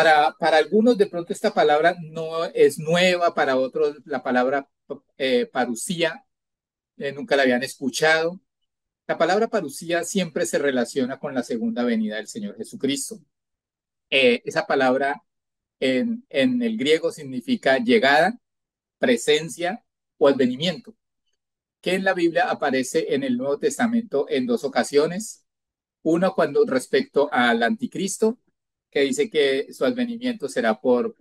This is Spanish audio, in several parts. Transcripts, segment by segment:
Para algunos de pronto esta palabra no es nueva, para otros la palabra parusía nunca la habían escuchado. La palabra parusía siempre se relaciona con la segunda venida del Señor Jesucristo. Esa palabra en el griego significa llegada, presencia o advenimiento, que en la Biblia aparece en el Nuevo Testamento en dos ocasiones. Uno cuando respecto al anticristo, que dice que su advenimiento será por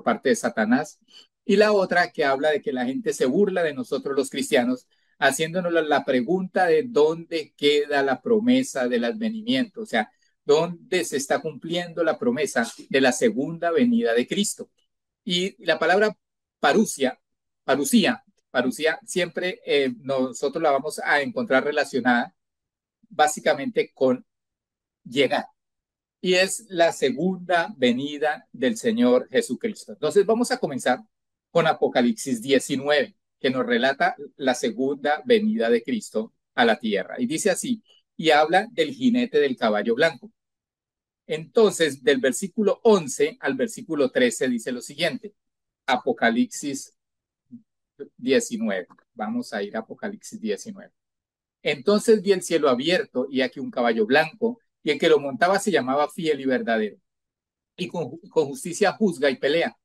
parte de Satanás. Y la otra que habla de que la gente se burla de nosotros los cristianos, haciéndonos la pregunta de dónde queda la promesa del advenimiento, o sea, dónde se está cumpliendo la promesa de la segunda venida de Cristo. Y la palabra parusia, parusía, parusía, siempre nosotros la vamos a encontrar relacionada básicamente con llegar. Y es la segunda venida del Señor Jesucristo. Entonces vamos a comenzar con Apocalipsis 19, que nos relata la segunda venida de Cristo a la tierra. Y dice así, y habla del jinete del caballo blanco. Entonces, del versículo 11 al versículo 13 dice lo siguiente, Apocalipsis 19. Vamos a ir a Apocalipsis 19. Entonces vi el cielo abierto y aquí un caballo blanco, y el que lo montaba se llamaba Fiel y Verdadero, y con justicia juzga y pelea.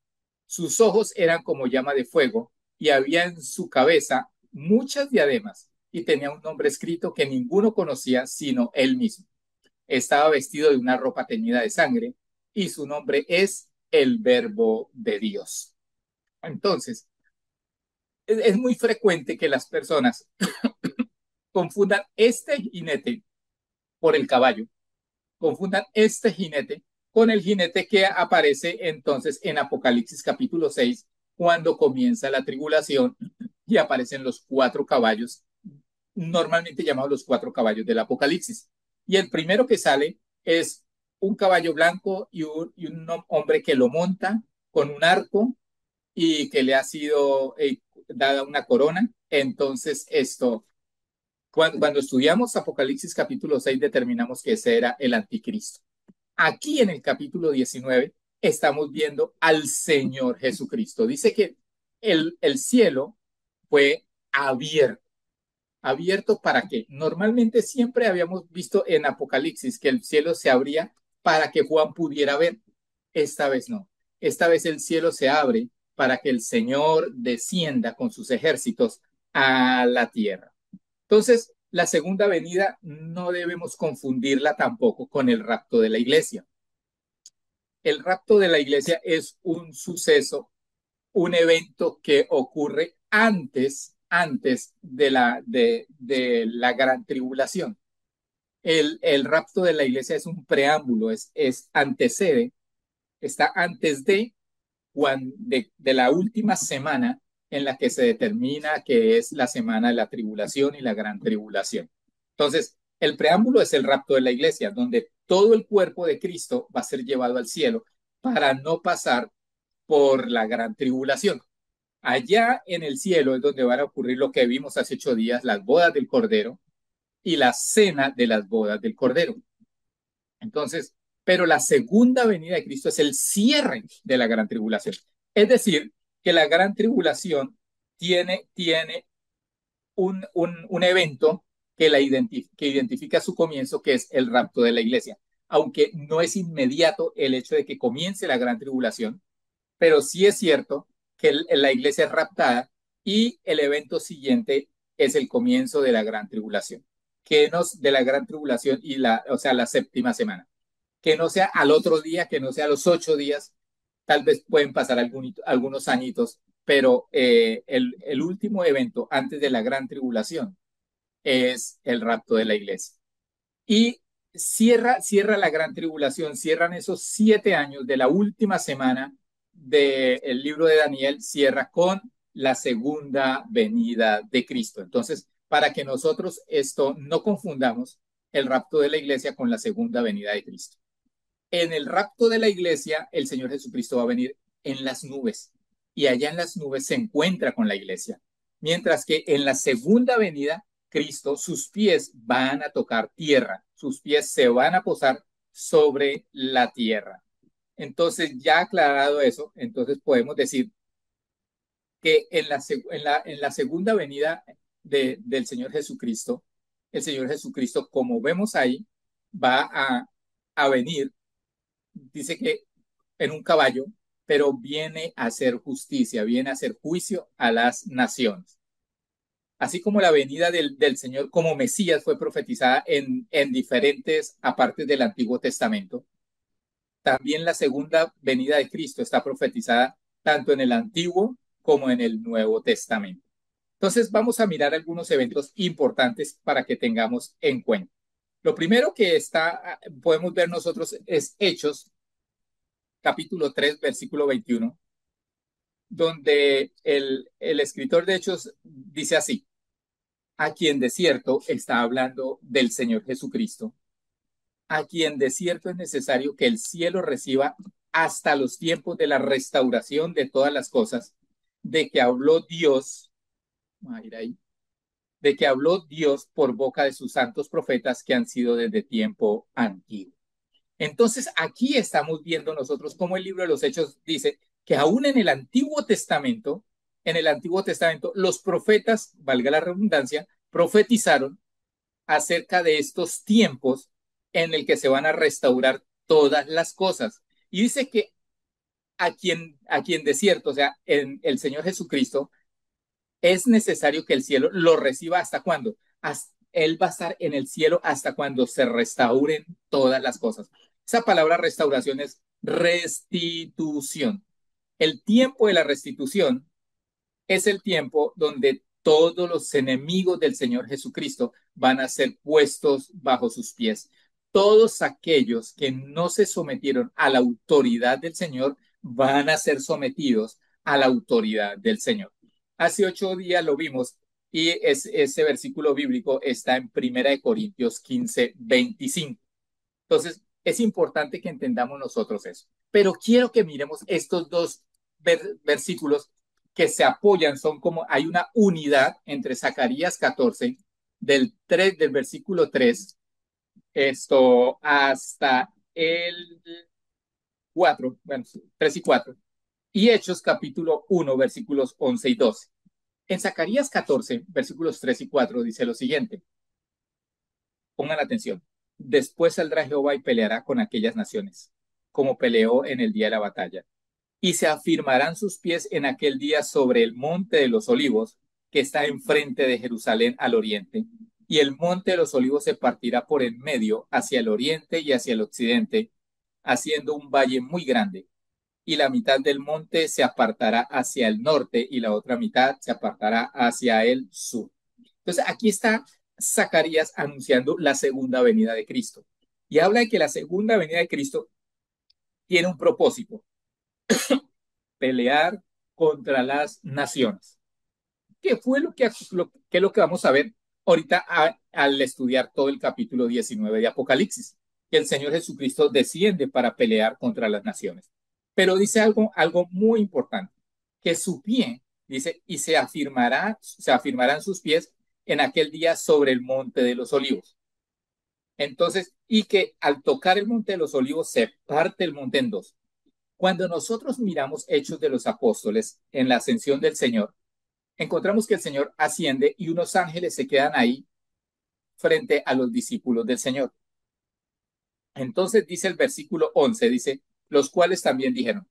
Sus ojos eran como llama de fuego, y había en su cabeza muchas diademas, y tenía un nombre escrito que ninguno conocía sino él mismo. Estaba vestido de una ropa teñida de sangre, y su nombre es el Verbo de Dios. Entonces, es muy frecuente que las personas confundan este jinete por el caballo, confundan este jinete con el jinete que aparece entonces en Apocalipsis capítulo 6, cuando comienza la tribulación y aparecen los cuatro caballos, normalmente llamados los cuatro caballos del Apocalipsis. Y el primero que sale es un caballo blanco y un hombre que lo monta con un arco y que le ha sido dada una corona. Entonces, cuando estudiamos Apocalipsis capítulo 6, determinamos que ese era el anticristo. Aquí en el capítulo 19 estamos viendo al Señor Jesucristo. Dice que el cielo fue abierto. ¿Abierto para qué? Normalmente siempre habíamos visto en Apocalipsis que el cielo se abría para que Juan pudiera ver. Esta vez no. Esta vez el cielo se abre para que el Señor descienda con sus ejércitos a la tierra. Entonces, la segunda venida no debemos confundirla tampoco con el rapto de la iglesia. El rapto de la iglesia es un suceso, un evento que ocurre antes de la gran tribulación. El rapto de la iglesia es un preámbulo, antecede, está antes de la última semana en la que se determina que es la semana de la tribulación y la gran tribulación. Entonces, el preámbulo es el rapto de la iglesia, donde todo el cuerpo de Cristo va a ser llevado al cielo para no pasar por la gran tribulación. Allá en el cielo es donde van a ocurrir lo que vimos hace 8 días, las bodas del Cordero y la cena de las bodas del Cordero. Entonces, pero la segunda venida de Cristo es el cierre de la gran tribulación. Es decir, que la gran tribulación tiene un evento que identifica su comienzo, que es el rapto de la iglesia. Aunque no es inmediato el hecho de que comience la gran tribulación, pero sí es cierto que la iglesia es raptada y el evento siguiente es el comienzo de la gran tribulación, de la gran tribulación o sea, la séptima semana, que no sea al otro día, que no sea a los 8 días, tal vez pueden pasar algunos añitos, pero el último evento antes de la gran tribulación es el rapto de la iglesia. Y cierra la gran tribulación, cierran esos 7 años de la última semana del libro de Daniel, cierra con la segunda venida de Cristo. Entonces, para que nosotros esto no confundamos el rapto de la iglesia con la segunda venida de Cristo. En el rapto de la iglesia, el Señor Jesucristo va a venir en las nubes y allá en las nubes se encuentra con la iglesia. Mientras que en la segunda venida, Cristo, sus pies van a tocar tierra, sus pies se van a posar sobre la tierra. Entonces, ya aclarado eso, entonces podemos decir que en la segunda venida del Señor Jesucristo, el Señor Jesucristo, como vemos ahí, va a venir, dice que en un caballo, pero viene a hacer justicia, viene a hacer juicio a las naciones. Así como la venida del Señor como Mesías fue profetizada en diferentes apartes del Antiguo Testamento, también la segunda venida de Cristo está profetizada tanto en el Antiguo como en el Nuevo Testamento. Entonces vamos a mirar algunos eventos importantes para que tengamos en cuenta. Lo primero que podemos ver nosotros es Hechos, capítulo 3, versículo 21, donde el escritor de Hechos dice así: a quien de cierto está hablando del Señor Jesucristo, a quien de cierto es necesario que el cielo reciba hasta los tiempos de la restauración de todas las cosas, de que habló Dios, a ir ahí, de que habló Dios por boca de sus santos profetas que han sido desde tiempo antiguo. Entonces, aquí estamos viendo nosotros cómo el libro de los Hechos dice que aún en el Antiguo Testamento, los profetas, valga la redundancia, profetizaron acerca de estos tiempos en el que se van a restaurar todas las cosas. Y dice que a quien de cierto, o sea, en el Señor Jesucristo, es necesario que el cielo lo reciba hasta cuándo. Él va a estar en el cielo hasta cuando se restauren todas las cosas. Esa palabra restauración es restitución. El tiempo de la restitución es el tiempo donde todos los enemigos del Señor Jesucristo van a ser puestos bajo sus pies. Todos aquellos que no se sometieron a la autoridad del Señor van a ser sometidos a la autoridad del Señor. Hace 8 días lo vimos y ese versículo bíblico está en 1 Corintios 15, 25. Entonces, es importante que entendamos nosotros eso. Pero quiero que miremos estos dos versículos que se apoyan, son como hay una unidad entre Zacarías 14, del versículo 3, esto hasta el 4, bueno, 3 y 4, y Hechos capítulo 1, versículos 11 y 12. En Zacarías 14, versículos 3 y 4 dice lo siguiente. Pongan atención. Después saldrá Jehová y peleará con aquellas naciones, como peleó en el día de la batalla. Y se afirmarán sus pies en aquel día sobre el monte de los olivos, que está enfrente de Jerusalén al oriente. Y el monte de los olivos se partirá por en medio hacia el oriente y hacia el occidente, haciendo un valle muy grande. Y la mitad del monte se apartará hacia el norte y la otra mitad se apartará hacia el sur. Entonces, aquí está Zacarías anunciando la segunda venida de Cristo. Y habla de que la segunda venida de Cristo tiene un propósito: pelear contra las naciones. ¿Qué fue lo que vamos a ver ahorita al estudiar todo el capítulo 19 de Apocalipsis? Que el Señor Jesucristo desciende para pelear contra las naciones. Pero dice algo muy importante, que su pie, dice, y se afirmarán sus pies en aquel día sobre el monte de los olivos. Entonces, y que al tocar el monte de los olivos se parte el monte en dos. Cuando nosotros miramos Hechos de los Apóstoles en la ascensión del Señor, encontramos que el Señor asciende y unos ángeles se quedan ahí frente a los discípulos del Señor. Entonces dice el versículo 11, dice, los cuales también dijeron,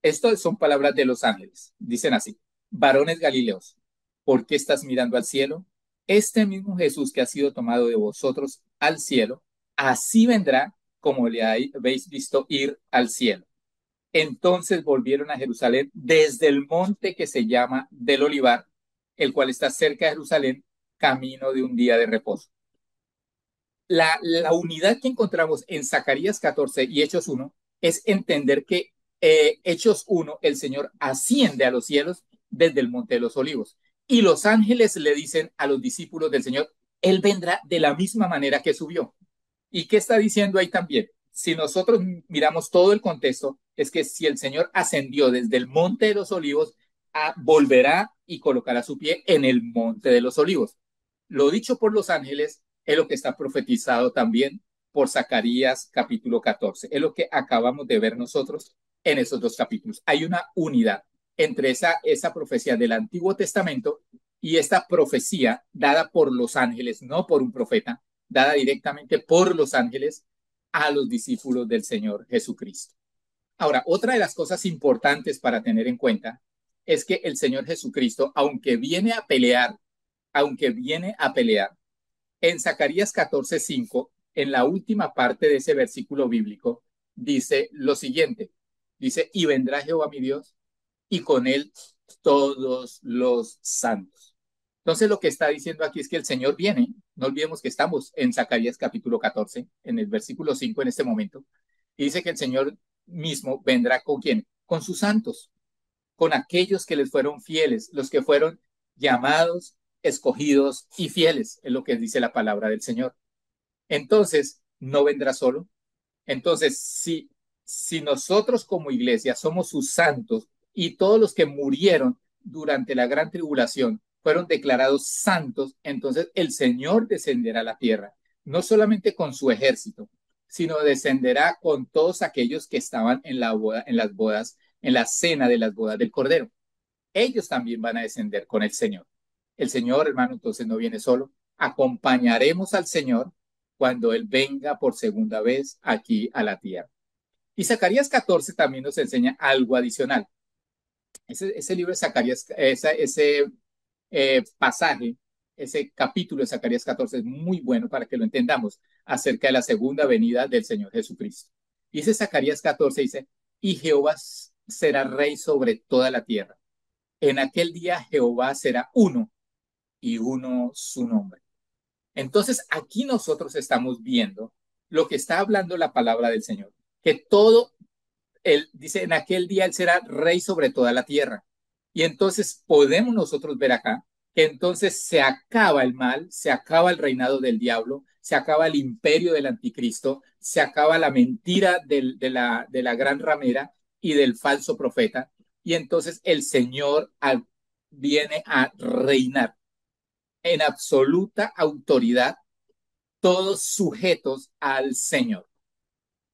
estas son palabras de los ángeles, dicen así: varones Galileos, ¿por qué estás mirando al cielo? Este mismo Jesús que ha sido tomado de vosotros al cielo, así vendrá como le habéis visto ir al cielo. Entonces volvieron a Jerusalén desde el monte que se llama del Olivar, el cual está cerca de Jerusalén, camino de un día de reposo. La unidad que encontramos en Zacarías 14 y Hechos 1 es entender que Hechos 1, el Señor asciende a los cielos desde el monte de los olivos. Y los ángeles le dicen a los discípulos del Señor, Él vendrá de la misma manera que subió. ¿Y qué está diciendo ahí también? Si nosotros miramos todo el contexto, es que si el Señor ascendió desde el monte de los olivos, volverá y colocará su pie en el monte de los olivos. Lo dicho por los ángeles es lo que está profetizado también por Zacarías capítulo 14. Es lo que acabamos de ver nosotros en esos dos capítulos. Hay una unidad entre esa profecía del Antiguo Testamento y esta profecía dada por los ángeles, no por un profeta, dada directamente por los ángeles a los discípulos del Señor Jesucristo. Ahora, otra de las cosas importantes para tener en cuenta es que el Señor Jesucristo, aunque viene a pelear, en Zacarías 14:5, en la última parte de ese versículo bíblico, dice lo siguiente, dice, y vendrá Jehová mi Dios, y con él todos los santos. Entonces lo que está diciendo aquí es que el Señor viene, no olvidemos que estamos en Zacarías capítulo 14, en el versículo 5 en este momento, y dice que el Señor mismo vendrá con quién, con sus santos, con aquellos que les fueron fieles, los que fueron llamados, escogidos y fieles, es lo que dice la palabra del Señor. Entonces, no vendrá solo. Entonces, si nosotros como iglesia somos sus santos y todos los que murieron durante la gran tribulación fueron declarados santos, entonces el Señor descenderá a la tierra, no solamente con su ejército, sino descenderá con todos aquellos que estaban en la boda, en las bodas, en la cena de las bodas del Cordero. Ellos también van a descender con el Señor. El Señor, hermano, entonces no viene solo. Acompañaremos al Señor cuando Él venga por segunda vez aquí a la tierra. Y Zacarías 14 también nos enseña algo adicional. Ese libro de Zacarías, ese pasaje, ese capítulo de Zacarías 14 es muy bueno para que lo entendamos acerca de la segunda venida del Señor Jesucristo. Dice Zacarías 14, dice, y Jehová será rey sobre toda la tierra. En aquel día Jehová será uno y uno su nombre. Entonces aquí nosotros estamos viendo lo que está hablando la palabra del Señor, que todo, él dice, en aquel día él será rey sobre toda la tierra. Y entonces podemos nosotros ver acá que entonces se acaba el mal, se acaba el reinado del diablo, se acaba el imperio del anticristo, se acaba la mentira de la gran ramera y del falso profeta. Y entonces el Señor viene a reinar en absoluta autoridad, todos sujetos al Señor.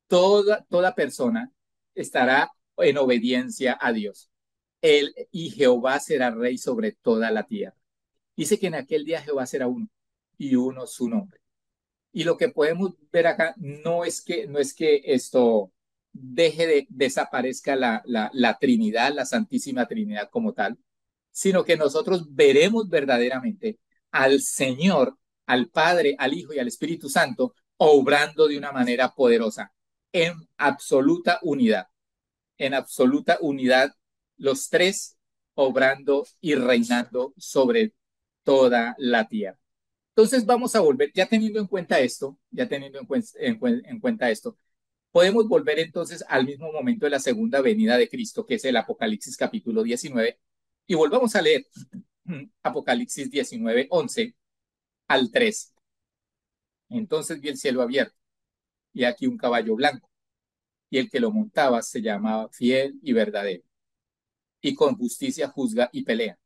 Toda persona estará en obediencia a Dios. Él y Jehová será rey sobre toda la tierra. Dice que en aquel día Jehová será uno y uno su nombre. Y lo que podemos ver acá no es que esto desaparezca la Trinidad, la Santísima Trinidad como tal, sino que nosotros veremos verdaderamente al Señor, al Padre, al Hijo y al Espíritu Santo obrando de una manera poderosa, en absoluta unidad, en absoluta unidad, los tres obrando y reinando sobre toda la tierra. Entonces vamos a volver, ya teniendo en cuenta esto, en cuenta esto, podemos volver entonces al mismo momento de la segunda venida de Cristo, que es el Apocalipsis capítulo 19, y volvamos a leer Apocalipsis 19, 11 al 3. Entonces vi el cielo abierto y aquí un caballo blanco, y el que lo montaba se llamaba Fiel y Verdadero, y con justicia juzga y pelea.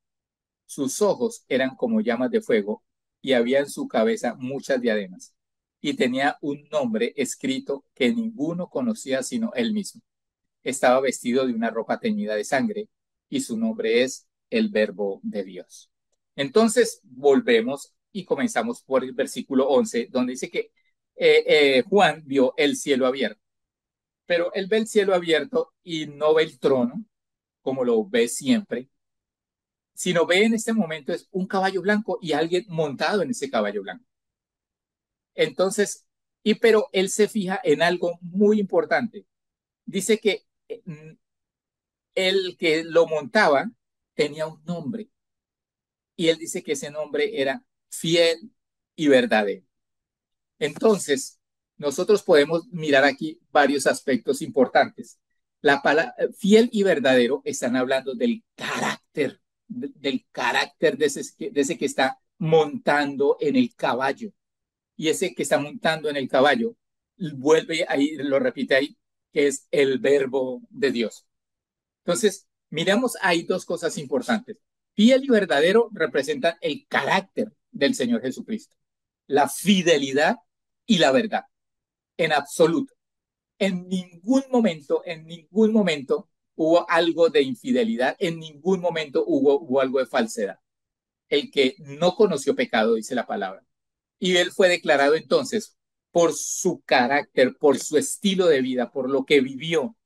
Sus ojos eran como llamas de fuego y había en su cabeza muchas diademas. Y tenía un nombre escrito que ninguno conocía sino él mismo. Estaba vestido de una ropa teñida de sangre y su nombre es el Verbo de Dios. Entonces volvemos y comenzamos por el versículo 11, donde dice que Juan vio el cielo abierto, pero él ve el cielo abierto y no ve el trono como lo ve siempre, sino ve en este momento es un caballo blanco y alguien montado en ese caballo blanco. Entonces, pero él se fija en algo muy importante. Dice que el que lo montaba tenía un nombre y él dice que ese nombre era Fiel y Verdadero. Entonces, nosotros podemos mirar aquí varios aspectos importantes. La palabra fiel y verdadero están hablando del carácter de ese que está montando en el caballo. Y ese que está montando en el caballo, vuelve ahí, lo repite ahí, que es el verbo de Dios. Entonces, miramos ahí dos cosas importantes. Fiel y verdadero representan el carácter del Señor Jesucristo, la fidelidad y la verdad. en absoluto. En ningún momento hubo algo de infidelidad, en ningún momento hubo algo de falsedad. El que no conoció pecado, dice la palabra. Y él fue declarado entonces por su carácter, por su estilo de vida, por lo que vivió,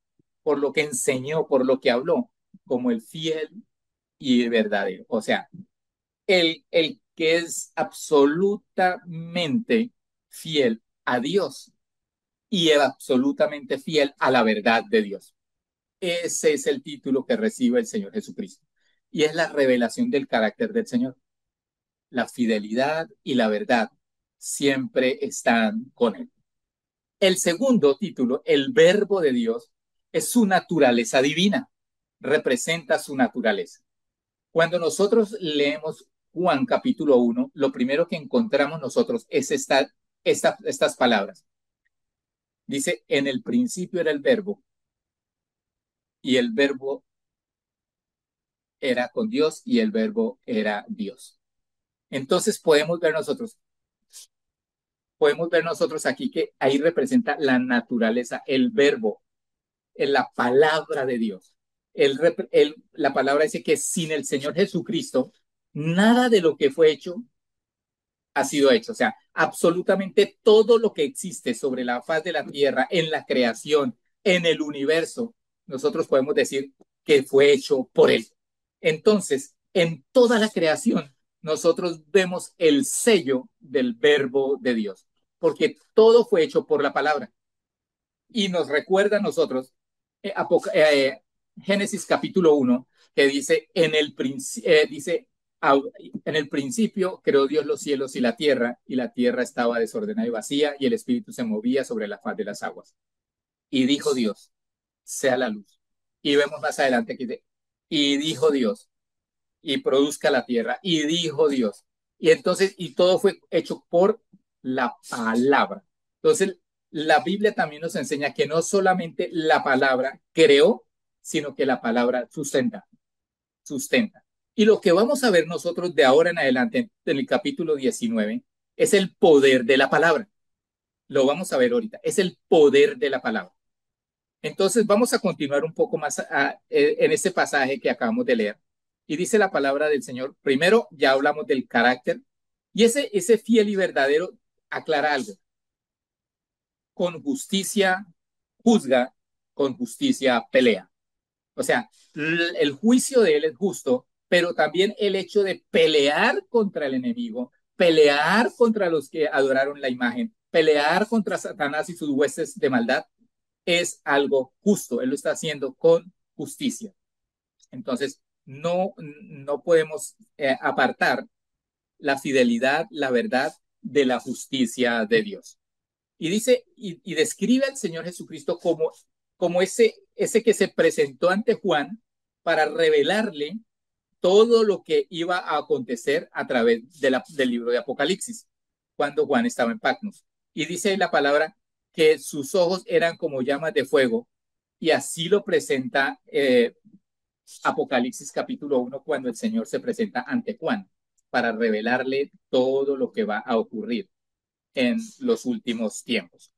por lo que enseñó, por lo que habló, como el fiel y verdadero. O sea, el que es absolutamente fiel a Dios y absolutamente fiel a la verdad de Dios. Ese es el título que recibe el Señor Jesucristo. Y es la revelación del carácter del Señor. La fidelidad y la verdad siempre están con él. El segundo título, el verbo de Dios, es su naturaleza divina. Representa su naturaleza. Cuando nosotros leemos Juan capítulo 1, lo primero que encontramos nosotros es estas palabras. Dice, en el principio era el verbo y el verbo era con Dios y el verbo era Dios. Entonces podemos ver nosotros aquí que ahí representa la naturaleza, el verbo, la palabra de Dios. La palabra dice que sin el Señor Jesucristo, nada de lo que fue hecho ha sido hecho. O sea, absolutamente todo lo que existe sobre la faz de la tierra, en la creación, en el universo, nosotros podemos decir que fue hecho por Él. Entonces, en toda la creación, nosotros vemos el sello del verbo de Dios, porque todo fue hecho por la palabra. Y nos recuerda a nosotros Génesis capítulo 1, que dice, en el principio creó Dios los cielos y la tierra estaba desordenada y vacía, y el Espíritu se movía sobre la faz de las aguas. Y dijo Dios, sea la luz. Y vemos más adelante que dice, y dijo Dios, y produzca la tierra. Y dijo Dios. Y entonces, y todo fue hecho por la palabra. Entonces, la Biblia también nos enseña que no solamente la palabra creó, sino que la palabra sustenta. Y lo que vamos a ver nosotros de ahora en adelante, en el capítulo 19, es el poder de la palabra. Lo vamos a ver ahorita. Es el poder de la palabra. Entonces vamos a continuar un poco más en este pasaje que acabamos de leer. Y dice la palabra del Señor, primero ya hablamos del carácter, y ese fiel y verdadero aclara algo. Con justicia juzga, con justicia pelea. O sea, el juicio de él es justo, pero también el hecho de pelear contra el enemigo, pelear contra los que adoraron la imagen, pelear contra Satanás y sus huestes de maldad, es algo justo. Él lo está haciendo con justicia. Entonces, no podemos apartar la fidelidad, la verdad de la justicia de Dios. Y dice, y describe al Señor Jesucristo como ese que se presentó ante Juan para revelarle todo lo que iba a acontecer a través del libro de Apocalipsis, cuando Juan estaba en Patmos. Y dice la palabra que sus ojos eran como llamas de fuego, y así lo presenta Apocalipsis capítulo 1, cuando el Señor se presenta ante Juan para revelarle todo lo que va a ocurrir en los últimos tiempos.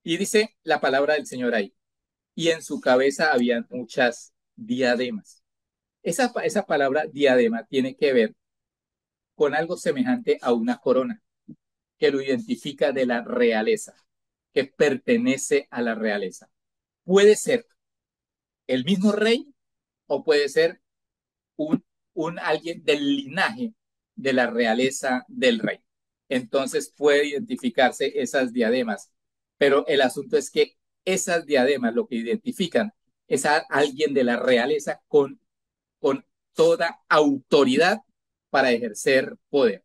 Y dice la palabra del Señor ahí, y en su cabeza habían muchas diademas. Esa palabra diadema tiene que ver con algo semejante a una corona, que lo identifica de la realeza, que pertenece a la realeza. Puede ser el mismo rey o puede ser un alguien del linaje de la realeza del rey. Entonces puede identificarse esas diademas, pero el asunto es que esas diademas lo que identifican es a alguien de la realeza con toda autoridad para ejercer poder.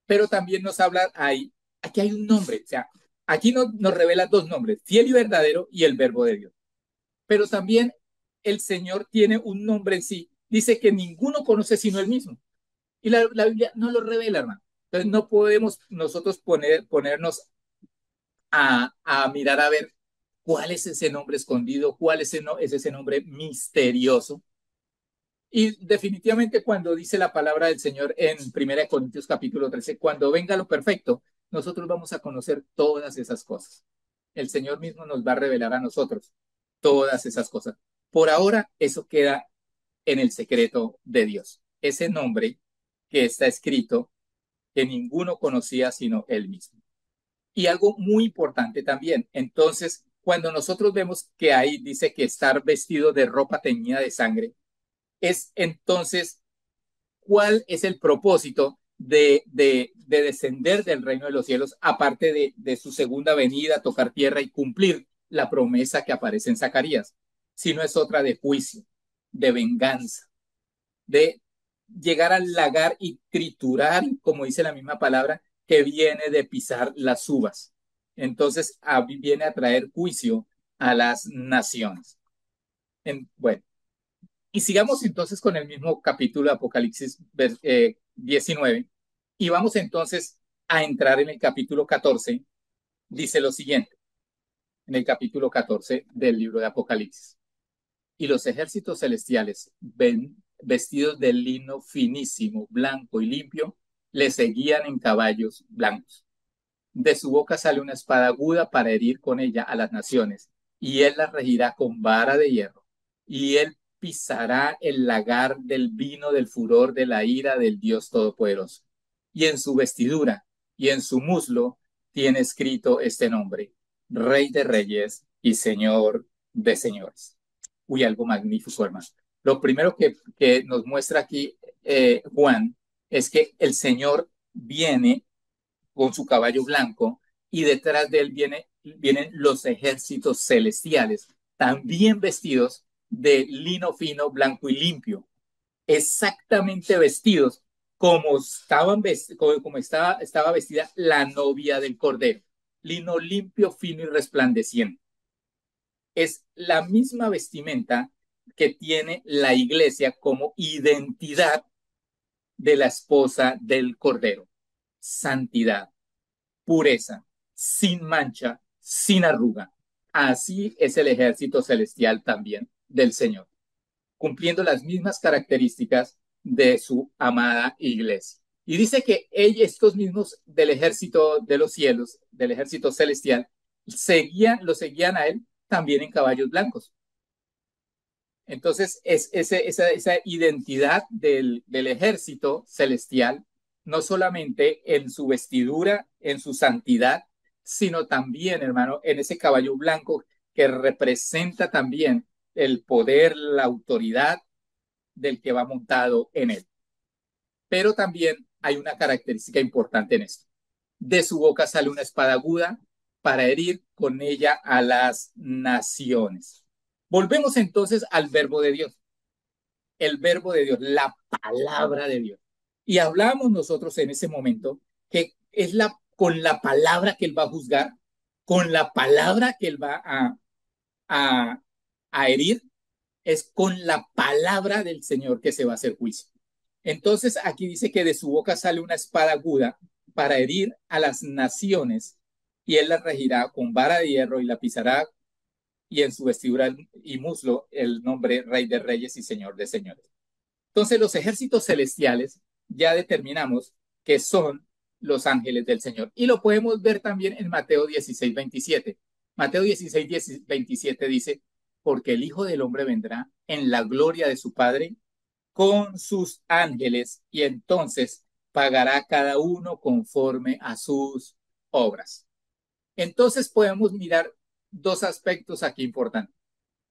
Pero también nos habla ahí, aquí hay un nombre, o sea, aquí nos revela dos nombres, fiel y verdadero y el verbo de Dios. Pero también el Señor tiene un nombre en sí, dice que ninguno conoce sino él mismo. Y la Biblia no lo revela, hermano. Entonces no podemos nosotros ponernos a mirar a ver cuál es ese nombre escondido, cuál es ese nombre misterioso. Y definitivamente cuando dice la palabra del Señor en 1 Corintios capítulo 13, cuando venga lo perfecto, nosotros vamos a conocer todas esas cosas. El Señor mismo nos va a revelar a nosotros todas esas cosas. Por ahora, eso queda en el secreto de Dios. Ese nombre que está escrito, que ninguno conocía sino Él mismo. Y algo muy importante también. Entonces, cuando nosotros vemos que ahí dice que estar vestido de ropa teñida de sangre, es entonces, ¿cuál es el propósito de descender del reino de los cielos, aparte de su segunda venida, tocar tierra y cumplir la promesa que aparece en Zacarías? Si no es otra de juicio, de venganza, de llegar al lagar y triturar, como dice la misma palabra, que viene de pisar las uvas. Entonces viene a traer juicio a las naciones. Bueno, y sigamos entonces con el mismo capítulo de Apocalipsis 19. Y vamos entonces a entrar en el capítulo 14. Dice lo siguiente, en el capítulo 14 del libro de Apocalipsis. Y los ejércitos celestiales, vestidos de lino finísimo, blanco y limpio, le seguían en caballos blancos. De su boca sale una espada aguda para herir con ella a las naciones, y él las regirá con vara de hierro. Y él pisará el lagar del vino del furor de la ira del Dios Todopoderoso. Y en su vestidura y en su muslo tiene escrito este nombre: Rey de Reyes y Señor de Señores. Uy, algo magnífico, hermano. Lo primero que nos muestra aquí Juan es que el Señor viene con su caballo blanco y detrás de él vienen los ejércitos celestiales, también vestidos de lino fino, blanco y limpio, exactamente vestidos como, estaba vestida la novia del Cordero, lino limpio, fino y resplandeciente. Es la misma vestimenta que tiene la iglesia como identidad de la esposa del Cordero: santidad, pureza, sin mancha, sin arruga. Así es el ejército celestial también del Señor, cumpliendo las mismas características de su amada iglesia. Y dice que estos mismos del ejército de los cielos, del ejército celestial, lo seguían a él también en caballos blancos. Entonces, esa identidad del ejército celestial, no solamente en su vestidura, en su santidad, sino también, hermano, en ese caballo blanco que representa también el poder, la autoridad del que va montado en él. Pero también hay una característica importante en esto. De su boca sale una espada aguda para herir con ella a las naciones. Volvemos entonces al verbo de Dios, el verbo de Dios, la palabra de Dios. Y hablamos nosotros en ese momento que es con la palabra que Él va a juzgar, con la palabra que Él va a, a herir, es con la palabra del Señor que se va a hacer juicio. Entonces aquí dice que de su boca sale una espada aguda para herir a las naciones, y Él la regirá con vara de hierro y la pisará, y en su vestidura y muslo el nombre Rey de Reyes y Señor de Señores. Entonces los ejércitos celestiales ya determinamos que son los ángeles del Señor. Y lo podemos ver también en Mateo 16:27. Mateo 16:27 dice: porque el Hijo del Hombre vendrá en la gloria de su Padre con sus ángeles, y entonces pagará cada uno conforme a sus obras. Entonces podemos mirar dos aspectos aquí importantes.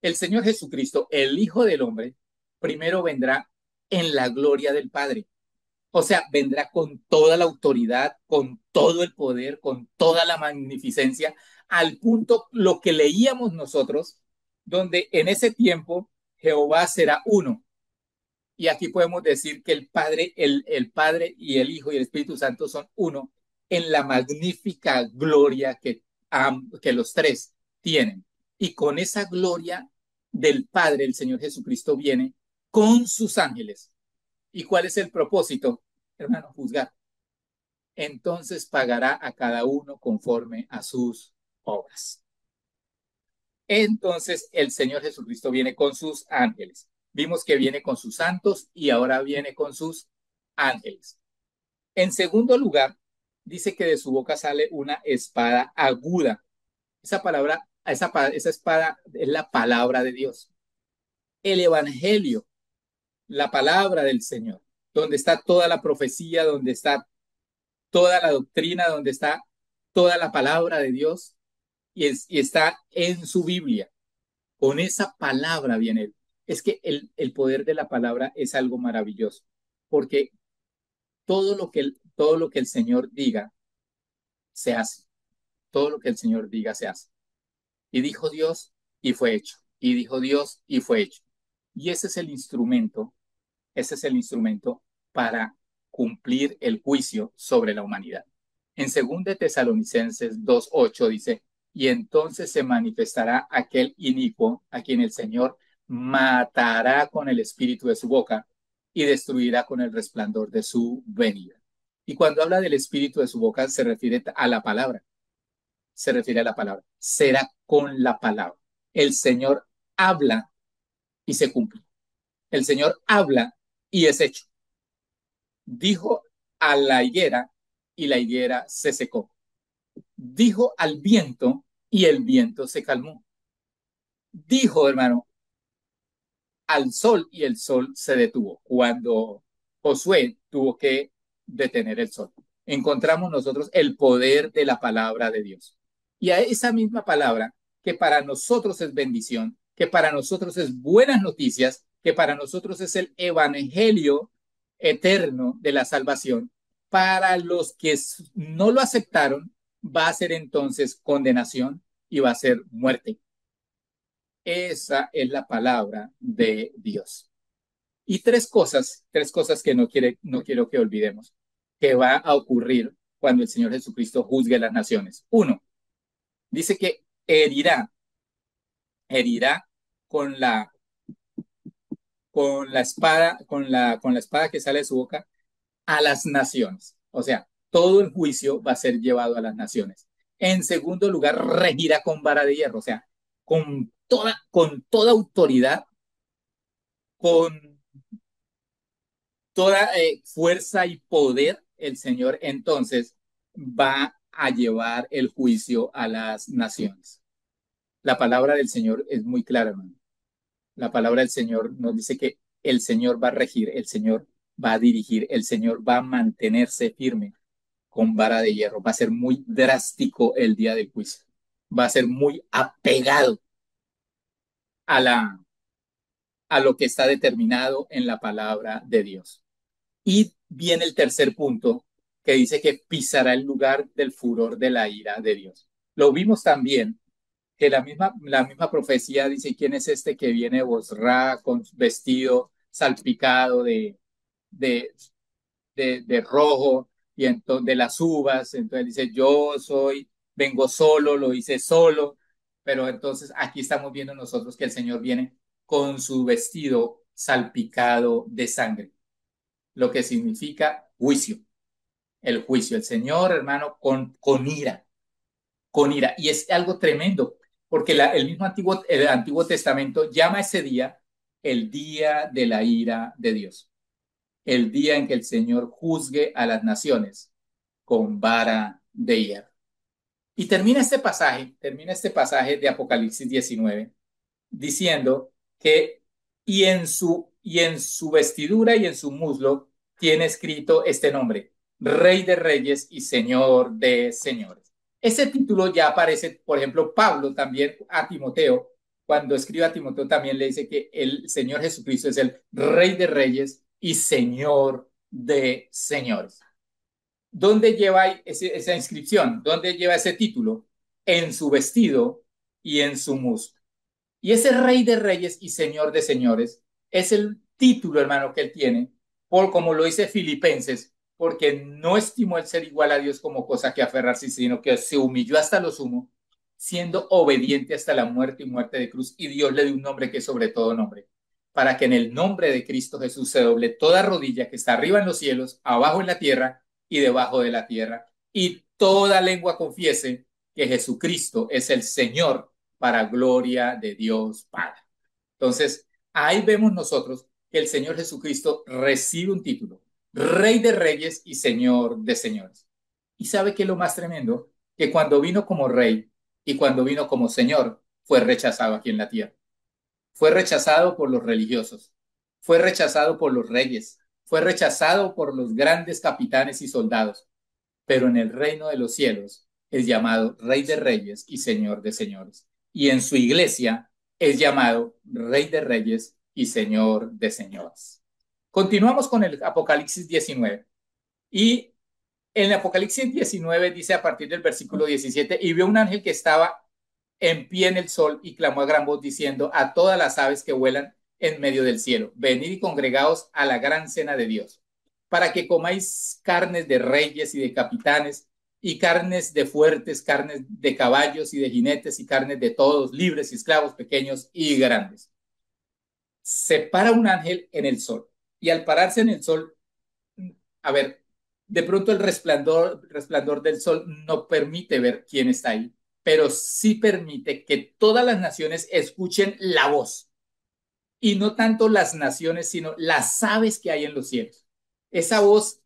El Señor Jesucristo, el Hijo del Hombre, primero vendrá en la gloria del Padre. O sea, vendrá con toda la autoridad, con todo el poder, con toda la magnificencia, al punto lo que leíamos nosotros, donde en ese tiempo Jehová será uno. Y aquí podemos decir que el Padre y el Hijo y el Espíritu Santo son uno en la magnífica gloria que los tres tienen. Y con esa gloria del Padre, el Señor Jesucristo viene con sus ángeles. ¿Y cuál es el propósito, hermano? Juzgar. Entonces pagará a cada uno conforme a sus obras. Entonces el Señor Jesucristo viene con sus ángeles. Vimos que viene con sus santos y ahora viene con sus ángeles. En segundo lugar, dice que de su boca sale una espada aguda. Esa palabra, esa espada es la palabra de Dios. El evangelio, la palabra del Señor, donde está toda la profecía, donde está toda la doctrina, donde está toda la palabra de Dios y está en su Biblia. Con esa palabra viene él. Es que el poder de la palabra es algo maravilloso, porque todo lo que el Señor diga se hace. Todo lo que el Señor diga se hace. Y dijo Dios y fue hecho. Y dijo Dios y fue hecho. Y ese es el instrumento para cumplir el juicio sobre la humanidad. En 2 de Tesalonicenses 2:8 dice, y entonces se manifestará aquel inicuo a quien el Señor matará con el espíritu de su boca y destruirá con el resplandor de su venida. Y cuando habla del espíritu de su boca se refiere a la palabra, se refiere a la palabra, será con la palabra. El Señor habla y se cumple. El Señor habla y es hecho. Dijo a la higuera y la higuera se secó. Dijo al viento y el viento se calmó. Dijo, hermano, al sol y el sol se detuvo. Cuando Josué tuvo que detener el sol, encontramos nosotros el poder de la palabra de Dios. Y a esa misma palabra, que para nosotros es bendición, que para nosotros es buenas noticias, que para nosotros es el evangelio eterno de la salvación, para los que no lo aceptaron, va a ser entonces condenación y va a ser muerte. Esa es la palabra de Dios. Y tres cosas que no quiero que olvidemos, que va a ocurrir cuando el Señor Jesucristo juzgue a las naciones. Uno, dice que herirá con la, con la espada, con la espada que sale de su boca a las naciones. O sea, todo el juicio va a ser llevado a las naciones. En segundo lugar, regirá con vara de hierro, o sea, con toda autoridad, con toda fuerza y poder, el Señor entonces va a llevar el juicio a las naciones. La palabra del Señor es muy clara, hermano. La palabra del Señor nos dice que el Señor va a regir, el Señor va a dirigir, el Señor va a mantenerse firme con vara de hierro. Va a ser muy drástico el día del juicio. Va a ser muy apegado a, a lo que está determinado en la palabra de Dios. Y viene el tercer punto que dice que pisará el lugar del furor de la ira de Dios. Lo vimos también que la misma profecía dice, ¿quién es este que viene Bosra con vestido salpicado de, de rojo y entonces de las uvas? Entonces dice, vengo solo, lo hice solo, pero entonces aquí estamos viendo nosotros que el Señor viene con su vestido salpicado de sangre, lo que significa juicio, el juicio, el Señor, hermano, con ira, con ira. Y es algo tremendo, porque el Antiguo Testamento llama ese día el día de la ira de Dios, el día en que el Señor juzgue a las naciones con vara de hierro. Y termina este pasaje de Apocalipsis 19 diciendo que y en su vestidura y en su muslo tiene escrito este nombre, Rey de Reyes y Señor de Señores. Ese título ya aparece, por ejemplo, Pablo también a Timoteo, cuando escribe a Timoteo también le dice que el Señor Jesucristo es el Rey de Reyes y Señor de Señores. ¿Dónde lleva esa inscripción? ¿Dónde lleva ese título? En su vestido y en su muslo. Y ese Rey de Reyes y Señor de Señores es el título, hermano, que él tiene, por como lo dice Filipenses, porque no estimó el ser igual a Dios como cosa que aferrarse, sino que se humilló hasta lo sumo, siendo obediente hasta la muerte y muerte de cruz, y Dios le dio un nombre que es sobre todo nombre, para que en el nombre de Cristo Jesús se doble toda rodilla que está arriba en los cielos, abajo en la tierra y debajo de la tierra, y toda lengua confiese que Jesucristo es el Señor, para gloria de Dios Padre. Entonces, ahí vemos nosotros que el Señor Jesucristo recibe un título, Rey de Reyes y Señor de Señores. ¿Y sabe qué es lo más tremendo? Que cuando vino como rey, y cuando vino como Señor, fue rechazado aquí en la tierra. Fue rechazado por los religiosos, fue rechazado por los reyes, fue rechazado por los grandes capitanes y soldados, pero en el reino de los cielos es llamado Rey de Reyes y Señor de Señores. Y en su iglesia es llamado Rey de Reyes y Señor de Señores. Continuamos con el Apocalipsis 19. Y en el Apocalipsis 19 dice a partir del versículo 17, y vio un ángel que estaba en pie en el sol y clamó a gran voz diciendo a todas las aves que vuelan en medio del cielo, venid y congregaos a la gran cena de Dios, para que comáis carnes de reyes y de capitanes, y carnes de fuertes, carnes de caballos y de jinetes, y carnes de todos, libres y esclavos, pequeños y grandes. Se para un ángel en el sol, y al pararse en el sol, a ver, de pronto resplandor del sol no permite ver quién está ahí, pero sí permite que todas las naciones escuchen la voz. Y no tanto las naciones, sino las aves que hay en los cielos. Esa voz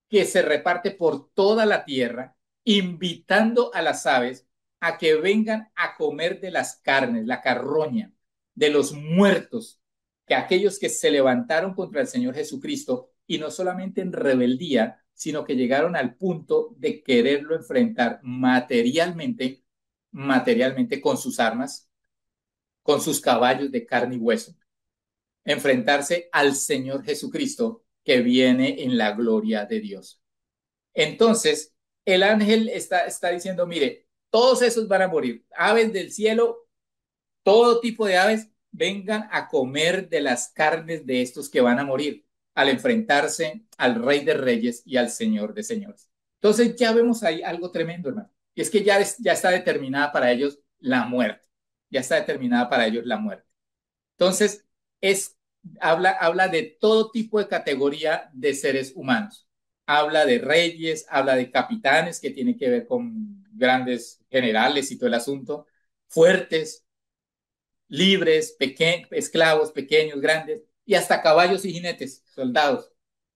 que se reparte por toda la tierra, invitando a las aves a que vengan a comer de las carnes, la carroña, de los muertos, que aquellos que se levantaron contra el Señor Jesucristo y no solamente en rebeldía, sino que llegaron al punto de quererlo enfrentar materialmente con sus armas, con sus caballos de carne y hueso, enfrentarse al Señor Jesucristo que viene en la gloria de Dios. Entonces, el ángel está diciendo, mire, todos esos van a morir. Aves del cielo, todo tipo de aves, vengan a comer de las carnes de estos que van a morir al enfrentarse al Rey de Reyes y al Señor de Señores. Entonces ya vemos ahí algo tremendo, hermano. Y es que ya está determinada para ellos la muerte. Ya está determinada para ellos la muerte. Entonces, habla de todo tipo de categoría de seres humanos. Habla de reyes, habla de capitanes, que tiene que ver con grandes generales y todo el asunto, fuertes, libres, esclavos, pequeños, grandes, y hasta caballos y jinetes, soldados.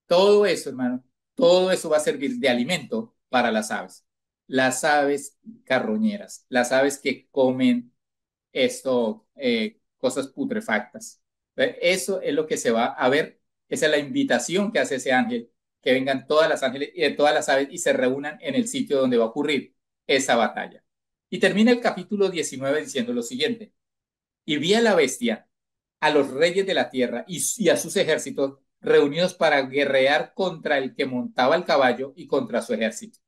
Todo eso, hermano, todo eso va a servir de alimento para las aves. Las aves carroñeras, las aves que comen cosas putrefactas. Eso es lo que se va a ver. Esa es la invitación que hace ese ángel, que vengan todas las ángeles y todas las aves y se reúnan en el sitio donde va a ocurrir esa batalla. Y termina el capítulo 19 diciendo lo siguiente: y vi a la bestia, a los reyes de la tierra y a sus ejércitos reunidos para guerrear contra el que montaba el caballo y contra su ejército.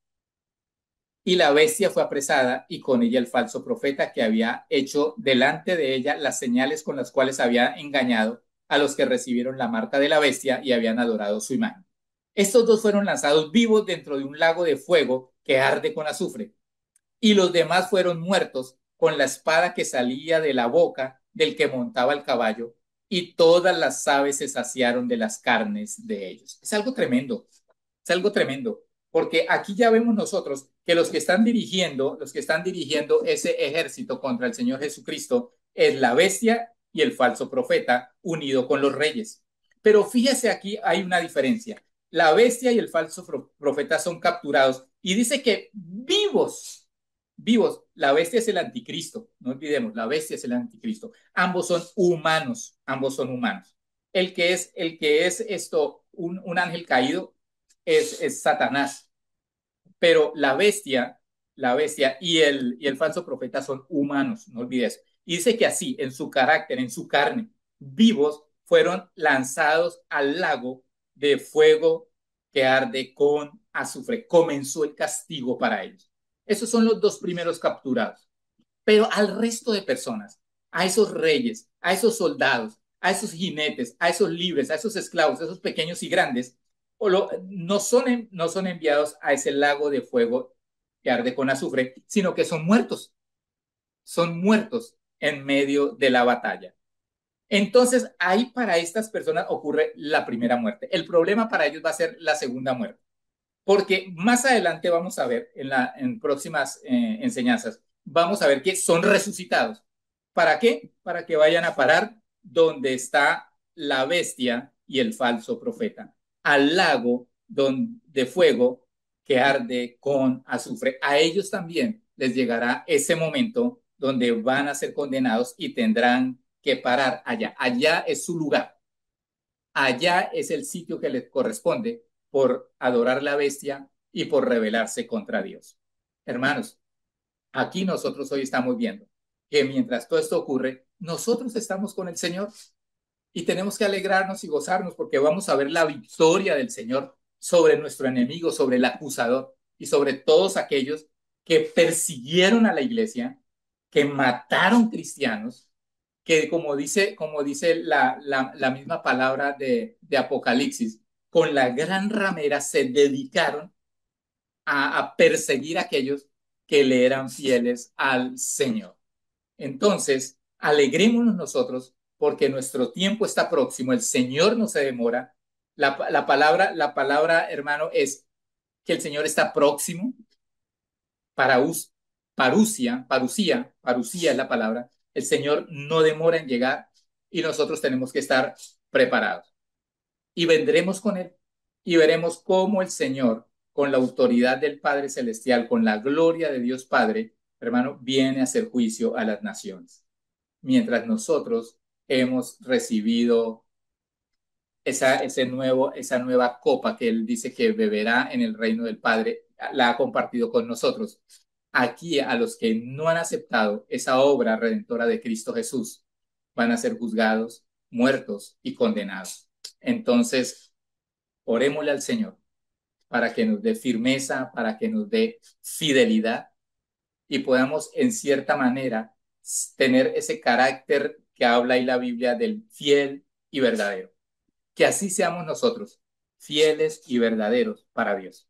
Y la bestia fue apresada y con ella el falso profeta que había hecho delante de ella las señales con las cuales había engañado a los que recibieron la marca de la bestia y habían adorado su imagen. Estos dos fueron lanzados vivos dentro de un lago de fuego que arde con azufre, y los demás fueron muertos con la espada que salía de la boca del que montaba el caballo, y todas las aves se saciaron de las carnes de ellos. Es algo tremendo, es algo tremendo, porque aquí ya vemos nosotros que los que están dirigiendo ese ejército contra el Señor Jesucristo es la bestia y el falso profeta unido con los reyes. Pero fíjese, aquí hay una diferencia. La bestia y el falso profeta son capturados y dice que vivos, vivos. La bestia es el anticristo, no olvidemos, la bestia es el anticristo. Ambos son humanos, ambos son humanos. El que es un ángel caído es Satanás, pero la bestia y el falso profeta son humanos, no olvides. Y dice que así, en su carácter, en su carne, vivos, fueron lanzados al lago de fuego que arde con azufre. Comenzó el castigo para ellos. Esos son los dos primeros capturados. Pero al resto de personas, a esos reyes, a esos soldados, a esos jinetes, a esos libres, a esos esclavos, a esos pequeños y grandes, no son enviados a ese lago de fuego que arde con azufre, sino que son muertos en medio de la batalla. Entonces, ahí para estas personas ocurre la primera muerte. El problema para ellos va a ser la segunda muerte, porque más adelante vamos a ver en próximas enseñanzas, vamos a ver que son resucitados. ¿Para qué? Para que vayan a parar donde está la bestia y el falso profeta, al lago de fuego que arde con azufre. A ellos también les llegará ese momento donde van a ser condenados y tendrán que parar allá. Allá es su lugar. Allá es el sitio que les corresponde por adorar la bestia y por rebelarse contra Dios. Hermanos, aquí nosotros hoy estamos viendo que mientras todo esto ocurre, nosotros estamos con el Señor y tenemos que alegrarnos y gozarnos porque vamos a ver la victoria del Señor sobre nuestro enemigo, sobre el acusador y sobre todos aquellos que persiguieron a la iglesia, que mataron cristianos, que como dice la misma palabra de Apocalipsis, con la gran ramera se dedicaron a perseguir a aquellos que le eran fieles al Señor. Entonces, alegrémonos nosotros porque nuestro tiempo está próximo, el Señor no se demora. La palabra, hermano, es que el Señor está próximo. Paraus, parucía es la palabra. El Señor no demora en llegar y nosotros tenemos que estar preparados. Y vendremos con Él y veremos cómo el Señor, con la autoridad del Padre Celestial, con la gloria de Dios Padre, hermano, viene a hacer juicio a las naciones. Mientras nosotros hemos recibido esa nueva copa que Él dice que beberá en el reino del Padre, la ha compartido con nosotros. Aquí a los que no han aceptado esa obra redentora de Cristo Jesús van a ser juzgados, muertos y condenados. Entonces, orémosle al Señor para que nos dé firmeza, para que nos dé fidelidad y podamos en cierta manera tener ese carácter que habla ahí la Biblia del fiel y verdadero. Que así seamos nosotros, fieles y verdaderos para Dios.